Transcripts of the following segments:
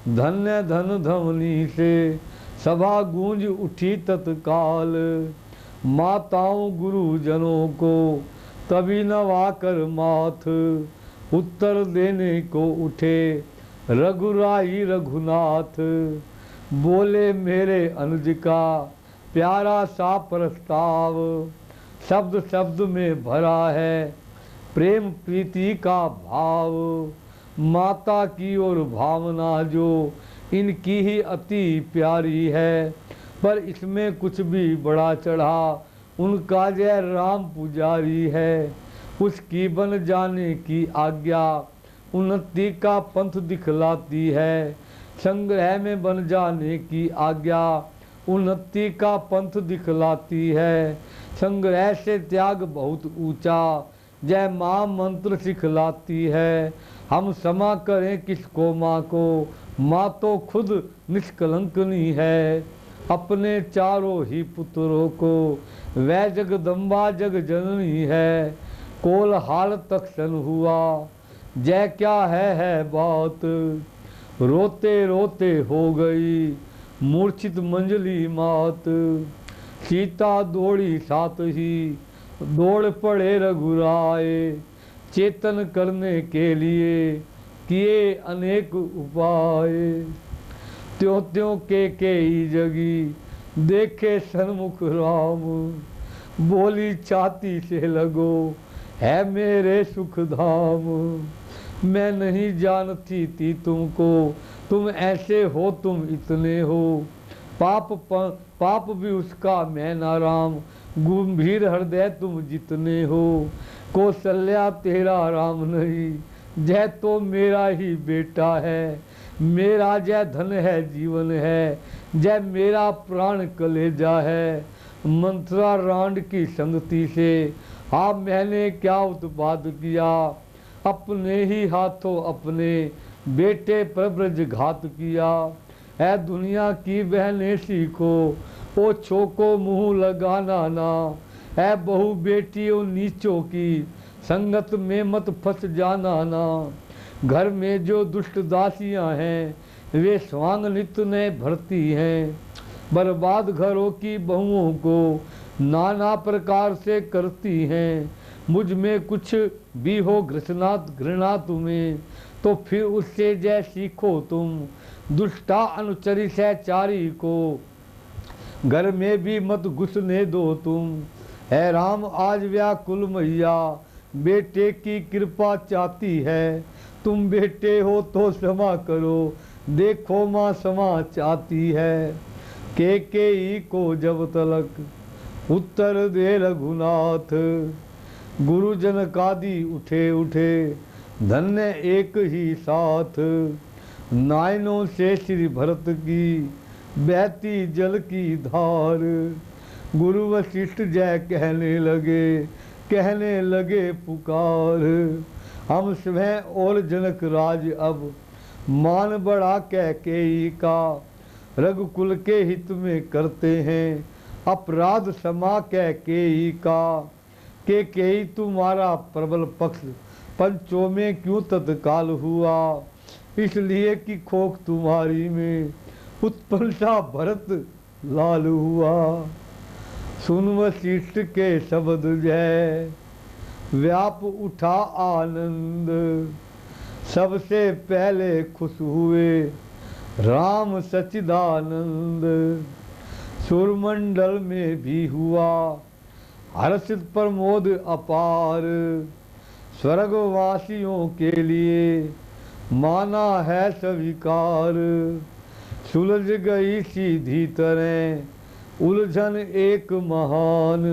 धन्य धन धवनी से सभा गूंज उठी तत्काल। माताओं गुरुजनों को तभी नवा कर माथ, उत्तर देने को उठे रघुराई रघुनाथ। बोले मेरे अनुज का प्यारा सा प्रस्ताव, शब्द शब्द में भरा है प्रेम प्रीति का भाव। माता की ओर भावना जो इनकी ही अति प्यारी है, पर इसमें कुछ भी बड़ा चढ़ा उनका जय राम पुजारी है। उसकी बन जाने की आज्ञा उन्नति का पंथ दिखलाती है, संग्रह में बन जाने की आज्ञा उन्नति का पंथ दिखलाती है। संग्रह से त्याग बहुत ऊंचा जय माँ मंत्र सिखलाती है। हम क्षमा करें किसको माँ को, माँ तो खुद निष्कलंकनी है। अपने चारों ही पुत्रों को वह जगदम्बा जग जननी है। कोलहाल तक्षण हुआ जय क्या है बात, रोते रोते हो गई मूर्छित मंजली मात। सीता दौड़ी साथ ही दौड़ पड़े रघुराए, चेतन करने के लिए किए अनेक उपाय। त्यों त्यों के ही जगी देखे सन्मुख राम, बोली छाती से लगो है मेरे सुख धाम। मैं नहीं जानती थी तुमको, तुम ऐसे हो तुम इतने हो। पाप भी उसका मैं ना राम, गंभीर हृदय तुम जितने हो। कौशल्या तेरा राम नहीं, जय तो मेरा ही बेटा है। मेरा जय धन है जीवन है, जय मेरा प्राण कलेजा है। मंत्रा रांड की संगति से हाँ मैंने क्या उत्पाद किया, अपने ही हाथों अपने बेटे पर ब्रजघात किया। है दुनिया की बहनें सीखो, ओ छोको मुंह लगाना ना। है बहु बेटियों नीचों की संगत में मत फंस जाना ना। घर में जो दुष्ट दासियां हैं वे स्वांग नित्य ने भरती हैं। बर्बाद घरों की बहुओं को नाना प्रकार से करती हैं। मुझ में कुछ भी हो घृणा तुम्हें, तो फिर उससे जय सीखो तुम। दुष्टा अनुचरी सहचारी को घर में भी मत घुसने दो तुम। है राम आज व्याकुल मैया बेटे की कृपा चाहती है। तुम बेटे हो तो क्षमा करो, देखो माँ क्षमा चाहती है। के को जब तलक उत्तर दे रघुनाथ, गुरुजन कादी उठे उठे धन्य एक ही साथ। नायनों से श्री भरत की बहती जल की धार। गुरु वशिष्ठ जय कहने लगे पुकार। हम स्वयं और जनक राज अब मान बढ़ा कैकेयी का। रघुकुल के हित में करते हैं अपराध क्षमा कैकेयी का। कैकेयी तुम्हारा प्रबल पक्ष पंचों में क्यों तत्काल हुआ, इसलिए कि खोक तुम्हारी में उत्पन्न सा भरत लाल हुआ। सुन वशिष्ठ के शब्द जय व्याप उठा आनंद। सबसे पहले खुश हुए राम सच्चिदानंद। सुरमंडल में भी हुआ हर्षित प्रमोद अपार। स्वर्गवासियों के लिए माना है स्वीकार। सुलझ गई सीधी तरह उलझन एक महान।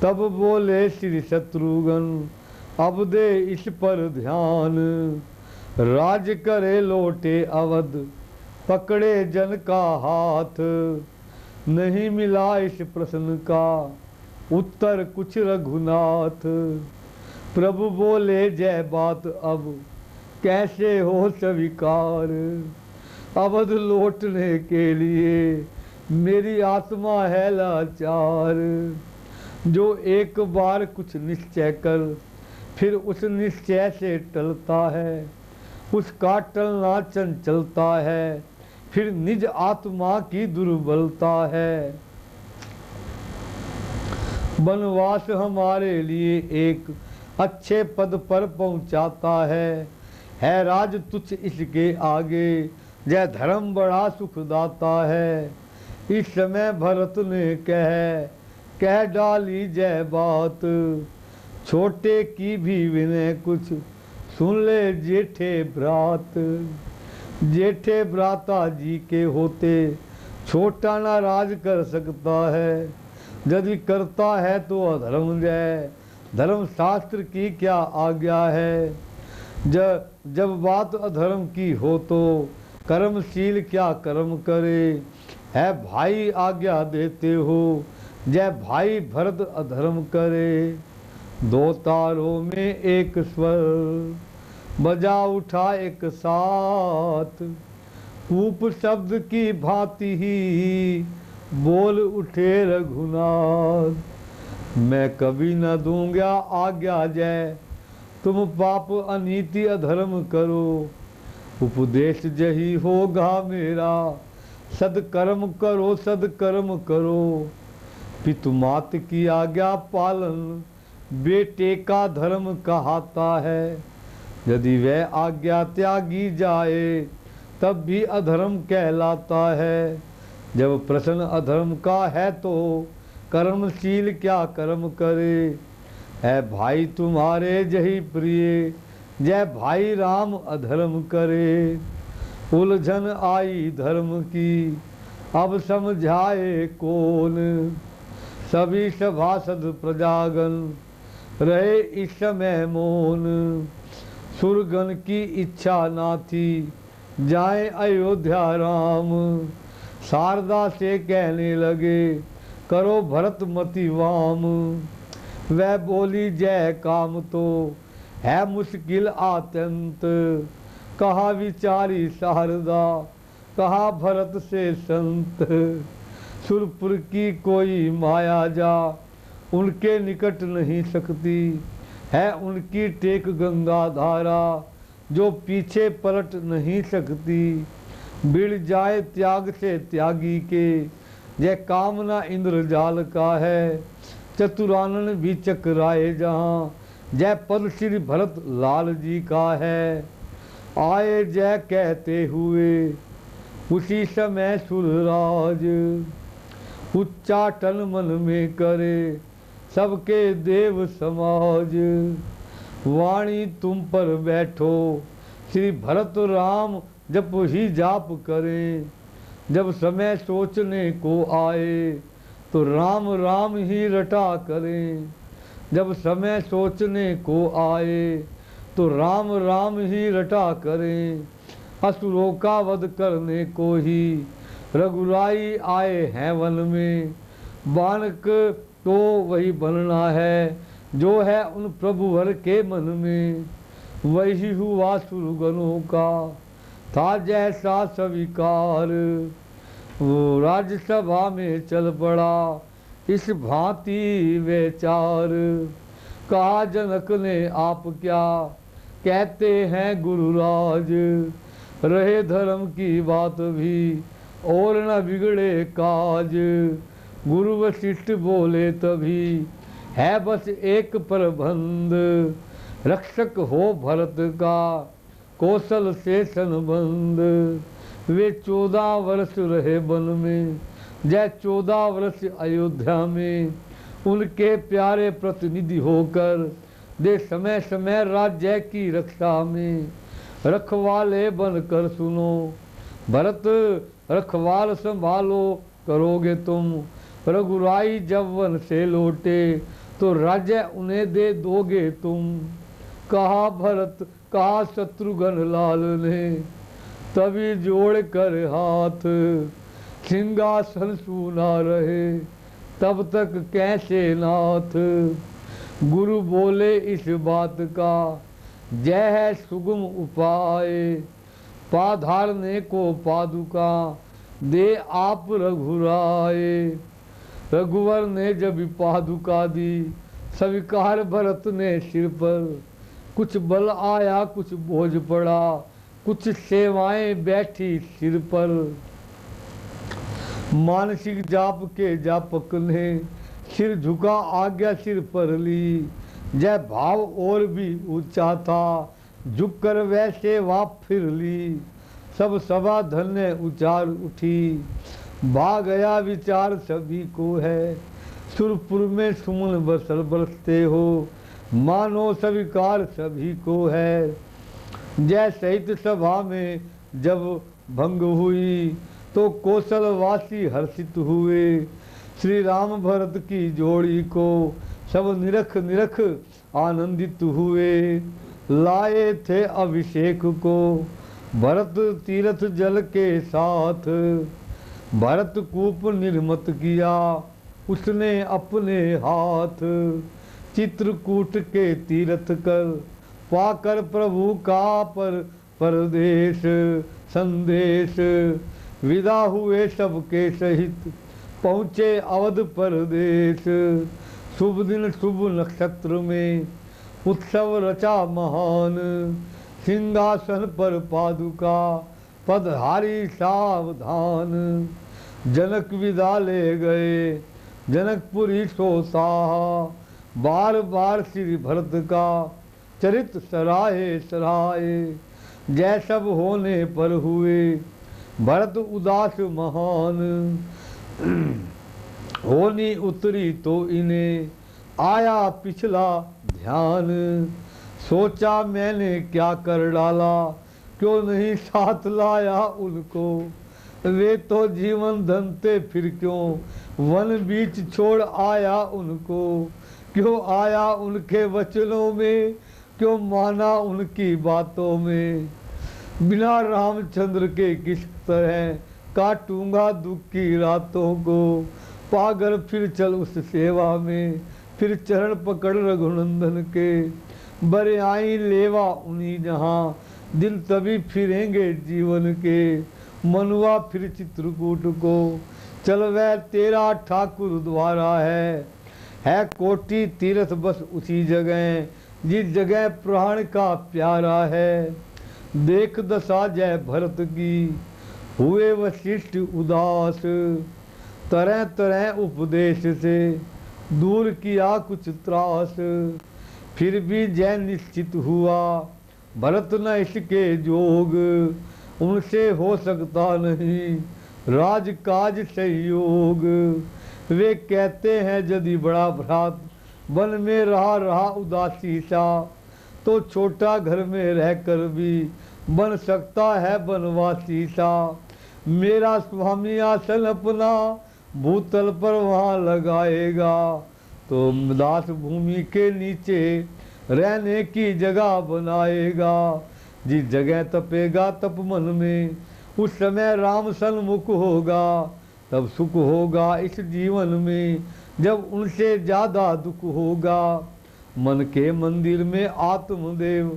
तब बोले श्री शत्रुघ्न अब दे इस पर ध्यान। राज करे लौटे अवध पकड़े जन का हाथ। नहीं मिला इस प्रश्न का उत्तर कुछ रघुनाथ। प्रभु बोले जय बात अब कैसे हो स्वीकार। अवध लौटने के लिए मेरी आत्मा है लाचार। जो एक बार कुछ निश्चय कर फिर उस निश्चय से टलता है, उसका टलना चंचलता है, फिर निज आत्मा की दुर्बलता है। वनवास हमारे लिए एक अच्छे पद पर पहुंचाता है राज तुच्छ इसके आगे, जय धर्म बड़ा सुखदाता है। इस समय भरत ने कह डाली जय बात, छोटे की भी विनय कुछ सुन ले जेठे भ्रात। जेठे भ्राता जी के होते छोटा ना राज कर सकता है, यदि करता है तो अधर्म जय, धर्म शास्त्र की क्या आज्ञा है। जब बात अधर्म की हो तो कर्मशील क्या कर्म करे, है भाई आज्ञा देते हो, जय भाई भरत अधर्म करे। दो तारों में एक स्वर बजा उठा एक साथ, कूप शब्द की भांति ही बोल उठे रघुनाथ। मैं कभी न दूंगा आज्ञा जय, तुम पाप अनीति अधर्म करो, उपदेश यही होगा मेरा, सदकर्म करो सदकर्म करो। पितु मात की आज्ञा पालन बेटे का धर्म कहाता है, यदि वह आज्ञा त्यागी जाए तब भी अधर्म कहलाता है। जब प्रश्न अधर्म का है तो कर्मशील क्या कर्म करे, है भाई तुम्हारे जही प्रिय, जय भाई राम अधर्म करे। उलझन आई धर्म की अब समझाए कौन, सभी सभासद प्रजागण रहे इस समय मौन। सुरगण की इच्छा ना थी जाए अयोध्या राम, शारदा से कहने लगे करो भरत मति वाम। वह बोली जय काम तो है मुश्किल अत्यंत, कहा विचारी शारदा कहा भरत से संत। सुरपुर की कोई माया जा उनके निकट नहीं सकती, है उनकी टेक गंगा धारा जो पीछे पलट नहीं सकती। बिड़ जाए त्याग से त्यागी के, यह कामना इंद्रजाल का है, चतुरानन भी चकराए जहाँ, जय पद श्री भरत लाल जी का है। आए जय कहते हुए उसी समय सुरराज, उच्चाटन मन में करे सबके देव समाज। वाणी तुम पर बैठो श्री भरत राम जब ही जाप करें, जब समय सोचने को आए तो राम राम ही रटा करें। जब समय सोचने को आए तो राम राम ही रटा करें। असुरों का वध करने को ही रघुराई आए हैं वन में, बाणक तो वही बनना है जो है उन प्रभुवर के मन में। वही हुआ सुरगणों का था जैसा स्वीकार, वो राज्यसभा में चल पड़ा इस भांति विचार। कहा जनक ने आप क्या कहते हैं गुरुराज, रहे धर्म की बात भी और न बिगड़े काज। गुरु वशिष्ठ बोले तभी है बस एक प्रबंध, रक्षक हो भरत का कौशल से संबंध। वे 14 वर्ष रहे वन में, जय 14 वर्ष अयोध्या में। उनके प्यारे प्रतिनिधि होकर दे समय समय राज्य की रक्षा में। रखवाले बनकर सुनो भरत रखवाल संभालो करोगे तुम। रघुराई जब वन से लौटे तो राज्य उन्हें दे दोगे तुम। कहा भरत कहा शत्रुघ्न लाल ने तभी जोड़ कर हाथ, सिंहासन सूना रहे तब तक कैसे नाथ। गुरु बोले इस बात का जय है सुगम उपाय, पाधारने को पादुका दे आप रघुराय। रघुवर ने जब पादुका दी स्वीकार भरत ने सिर पर, कुछ बल आया कुछ बोझ पड़ा कुछ सेवाएं बैठी सिर पर। मानसिक जाप के जापक ने सिर झुका आज्ञा सिर पर ली। जय भाव और भी ऊंचा था, झुक कर वैसे वाप फिर ली। सब सभा धन्य उचार उठी, भाग गया विचार सभी को है। सुरपुर में सुमन बरसर बरसते हो, मानो स्वीकार सभी को है। जय सहित सभा में जब भंग हुई, तो कौशलवासी हर्षित हुए। श्री राम भरत की जोड़ी को सब निरख निरख आनंदित हुए। लाए थे अभिषेक को भरत तीर्थ जल के साथ। भरत कूप निर्मत किया उसने अपने हाथ। चित्रकूट के तीर्थ कर पाकर प्रभु का परदेश संदेश। विदा हुए सबके सहित पहुँचे अवध परदेश। शुभ दिन शुभ नक्षत्र में उत्सव रचा महान। सिंहासन पर पादुका पधारी सावधान। जनक विदा ले गए जनकपुरी सोसाहा। बार बार श्री भरत का चरित सराहे सराहे। जय सब होने पर हुए भरत उदास महान। होनी उतरी तो इन्हें आया पिछला ध्यान। सोचा मैंने क्या कर डाला, क्यों नहीं साथ लाया उनको। वे तो जीवन धनते फिर क्यों वन बीच छोड़ आया उनको। क्यों आया उनके वचनों में, क्यों माना उनकी बातों में। बिना रामचंद्र के किस तरह काटूंगा दुख की रातों को। पागल फिर चल उस सेवा में, फिर चरण पकड़ रघुनंदन के। बरे आई लेवा उन्हीं जहाँ, दिल तभी फिरेंगे जीवन के। मनुआ फिर चित्रकूट को, चल वह तेरा ठाकुर द्वारा है कोटि तीर्थ बस उसी जगह, जिस जगह प्राण का प्यारा है। देख दशा जय भरत की, हुए वशिष्ठ उदास। तरह तरह उपदेश से दूर किया कुछ त्रास। फिर भी जय निश्चित हुआ भरत न इसके जोग। उनसे हो सकता नहीं राजकाज सहयोग। वे कहते हैं यदि बड़ा भ्रात वन में रहा उदासी सा, तो छोटा घर में रहकर भी बन सकता है बनवासी सा। मेरा स्वामी आसन अपना भूतल पर वहाँ लगाएगा, तो दास भूमि के नीचे रहने की जगह बनाएगा। जिस जगह तपेगा तप मन में, उस समय राम सन्मुख होगा। तब सुख होगा इस जीवन में, जब उनसे ज्यादा दुख होगा। मन के मंदिर में आत्मदेव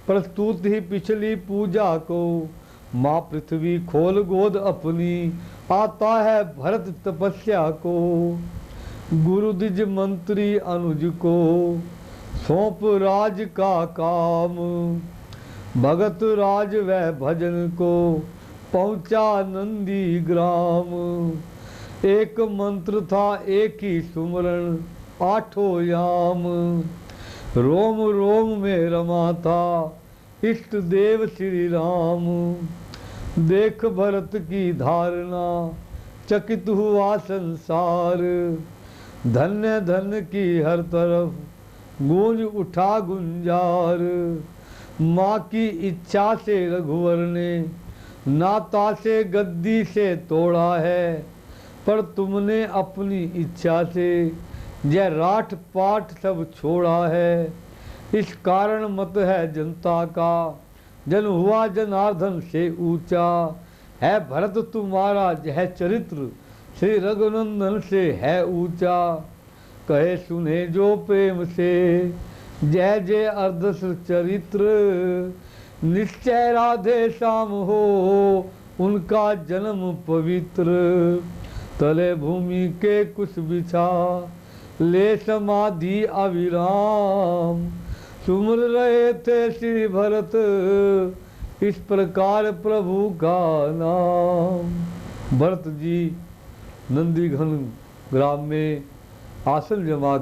प्रस्तुत ही पिछली पूजा को। माँ पृथ्वी खोल गोद अपनी, आता है भरत तपस्या को। गुरु द्विज मंत्री अनुज को, सौंप राज का काम। भगत राज वह भजन को, पहुँचा नंदी ग्राम। एक मंत्र था एक ही सुमरण, आठों याम। रोम रोम में रमा था इष्ट देव श्री राम। देख भरत की धारणा, चकित हुआ संसार। धन्य धन्य की हर तरफ गूंज उठा गुंजार। माँ की इच्छा से रघुवर ने नाता से गद्दी से तोड़ा है। पर तुमने अपनी इच्छा से यह राठ पाठ सब छोड़ा है। इस कारण मत है जनता का, जन हुआ जनार्दन से ऊंचा। है भरत तुम्हारा यह चरित्र, श्री रघुनंदन से है ऊंचा। कहे सुने जो प्रेम से, जय जय अर्धस चरित्र। निश्चय राधे श्याम हो उनका जन्म पवित्र। तले भूमि के कुछ बिछा, ले समाधि अविराम। सुमर रहे थे श्री भरत, इस प्रकार प्रभु का नाम। भरत जी नंदीघन ग्राम में आसन जमा